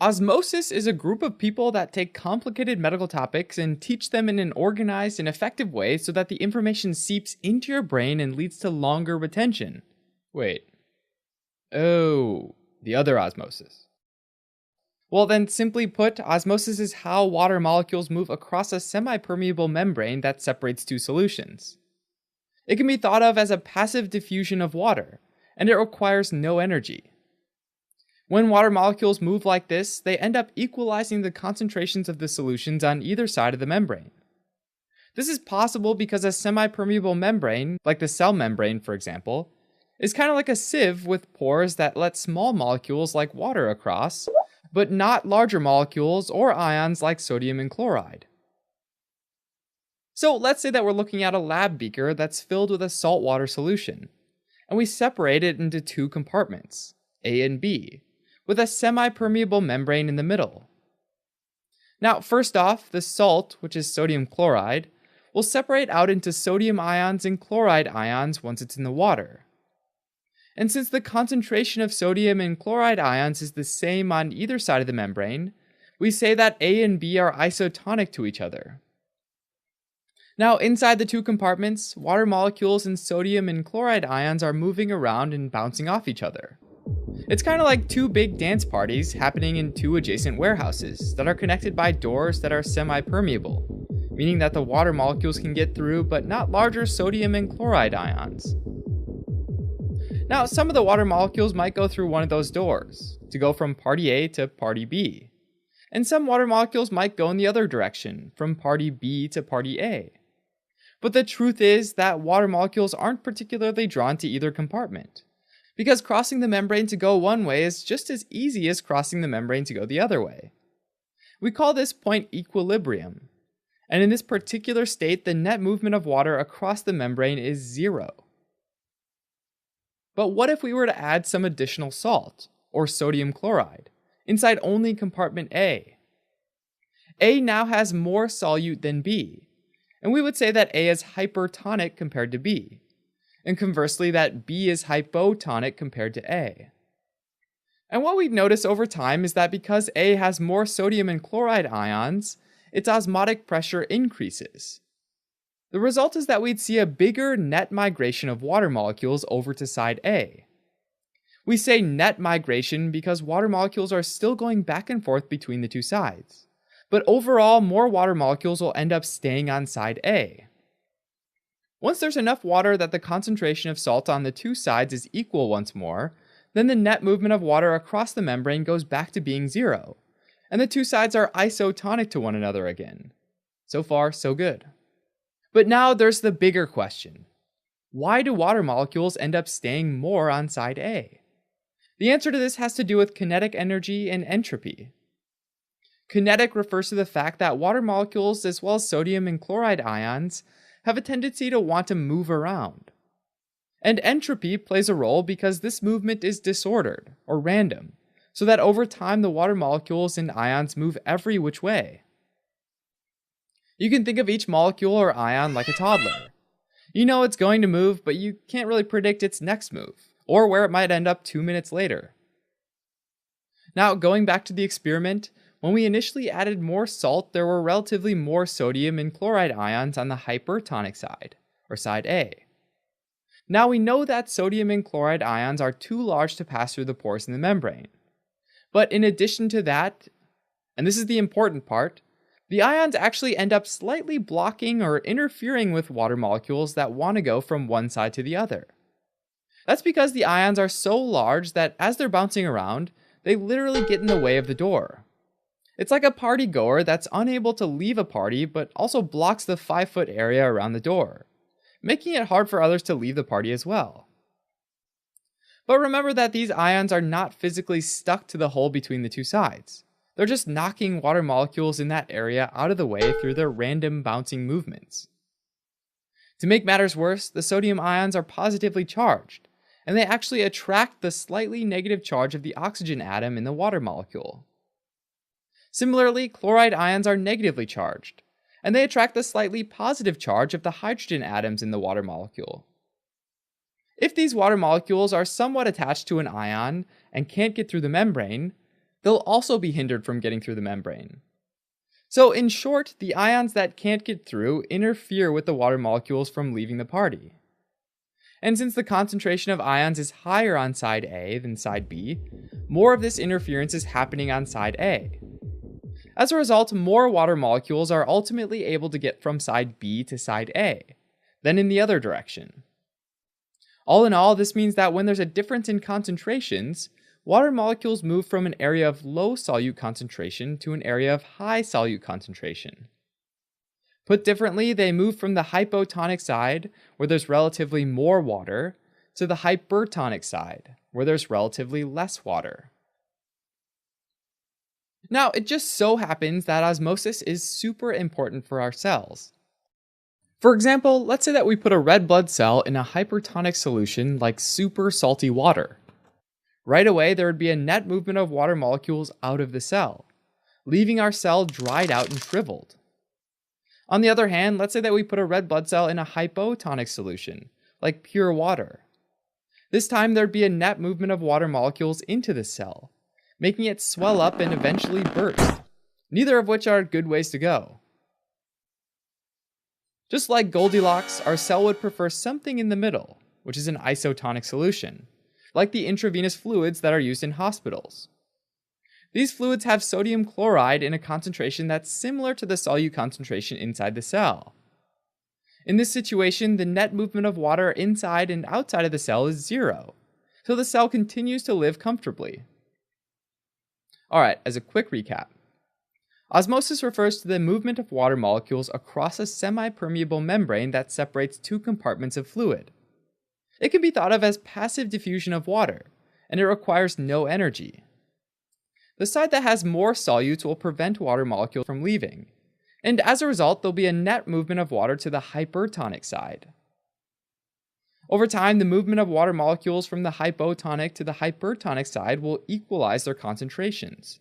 Osmosis is a group of people that take complicated medical topics and teach them in an organized and effective way so that the information seeps into your brain and leads to longer retention. Wait. Oh, the other osmosis. Well, then, simply put, osmosis is how water molecules move across a semi-permeable membrane that separates two solutions. It can be thought of as a passive diffusion of water, and it requires no energy. When water molecules move like this, they end up equalizing the concentrations of the solutions on either side of the membrane. This is possible because a semi-permeable membrane, like the cell membrane for example, is kind of like a sieve with pores that let small molecules like water across, but not larger molecules or ions like sodium and chloride. So let's say that we're looking at a lab beaker that's filled with a saltwater solution, and we separate it into two compartments, A and B, with a semi-permeable membrane in the middle. Now, first off, the salt, which is sodium chloride, will separate out into sodium ions and chloride ions once it's in the water. And since the concentration of sodium and chloride ions is the same on either side of the membrane, we say that A and B are isotonic to each other. Now, inside the two compartments, water molecules and sodium and chloride ions are moving around and bouncing off each other. It's kind of like two big dance parties happening in two adjacent warehouses that are connected by doors that are semi-permeable, meaning that the water molecules can get through but not larger sodium and chloride ions. Now, some of the water molecules might go through one of those doors, to go from party A to party B. And some water molecules might go in the other direction, from party B to party A. But the truth is that water molecules aren't particularly drawn to either compartment, because crossing the membrane to go one way is just as easy as crossing the membrane to go the other way. We call this point equilibrium, and in this particular state, the net movement of water across the membrane is zero. But what if we were to add some additional salt, or sodium chloride, inside only compartment A? A now has more solute than B, and we would say that A is hypertonic compared to B, and conversely that B is hypotonic compared to A. And what we'd notice over time is that because A has more sodium and chloride ions, its osmotic pressure increases. The result is that we'd see a bigger net migration of water molecules over to side A. We say net migration because water molecules are still going back and forth between the two sides, but overall more water molecules will end up staying on side A. Once there's enough water that the concentration of salt on the two sides is equal once more, then the net movement of water across the membrane goes back to being zero, and the two sides are isotonic to one another again. So far, so good. But now there's the bigger question. Why do water molecules end up staying more on side A? The answer to this has to do with kinetic energy and entropy. Kinetic refers to the fact that water molecules, as well as sodium and chloride ions, have a tendency to want to move around. And entropy plays a role because this movement is disordered, or random, so that over time the water molecules and ions move every which way. You can think of each molecule or ion like a toddler. You know it's going to move, but you can't really predict its next move, or where it might end up 2 minutes later. Now, going back to the experiment, when we initially added more salt, there were relatively more sodium and chloride ions on the hypertonic side, or side A. Now we know that sodium and chloride ions are too large to pass through the pores in the membrane. But in addition to that, and this is the important part, the ions actually end up slightly blocking or interfering with water molecules that want to go from one side to the other. That's because the ions are so large that as they're bouncing around, they literally get in the way of the door. It's like a party goer that's unable to leave a party but also blocks the 5-foot area around the door, making it hard for others to leave the party as well. But remember that these ions are not physically stuck to the hole between the two sides. They're just knocking water molecules in that area out of the way through their random bouncing movements. To make matters worse, the sodium ions are positively charged, and they actually attract the slightly negative charge of the oxygen atom in the water molecule. Similarly, chloride ions are negatively charged, and they attract the slightly positive charge of the hydrogen atoms in the water molecule. If these water molecules are somewhat attached to an ion and can't get through the membrane, they'll also be hindered from getting through the membrane. So in short, the ions that can't get through interfere with the water molecules from leaving the party. And since the concentration of ions is higher on side A than side B, more of this interference is happening on side A. As a result, more water molecules are ultimately able to get from side B to side A than in the other direction. All in all, this means that when there's a difference in concentrations, water molecules move from an area of low solute concentration to an area of high solute concentration. Put differently, they move from the hypotonic side, where there's relatively more water, to the hypertonic side, where there's relatively less water. Now, it just so happens that osmosis is super important for our cells. For example, let's say that we put a red blood cell in a hypertonic solution like super salty water. Right away, there would be a net movement of water molecules out of the cell, leaving our cell dried out and shriveled. On the other hand, let's say that we put a red blood cell in a hypotonic solution, like pure water. This time there'd be a net movement of water molecules into the cell, making it swell up and eventually burst, neither of which are good ways to go. Just like Goldilocks, our cell would prefer something in the middle, which is an isotonic solution, like the intravenous fluids that are used in hospitals. These fluids have sodium chloride in a concentration that's similar to the solute concentration inside the cell. In this situation, the net movement of water inside and outside of the cell is zero, so the cell continues to live comfortably. Alright, as a quick recap. Osmosis refers to the movement of water molecules across a semi-permeable membrane that separates two compartments of fluid. It can be thought of as passive diffusion of water, and it requires no energy. The side that has more solutes will prevent water molecules from leaving, and as a result, there'll be a net movement of water to the hypertonic side. Over time, the movement of water molecules from the hypotonic to the hypertonic side will equalize their concentrations.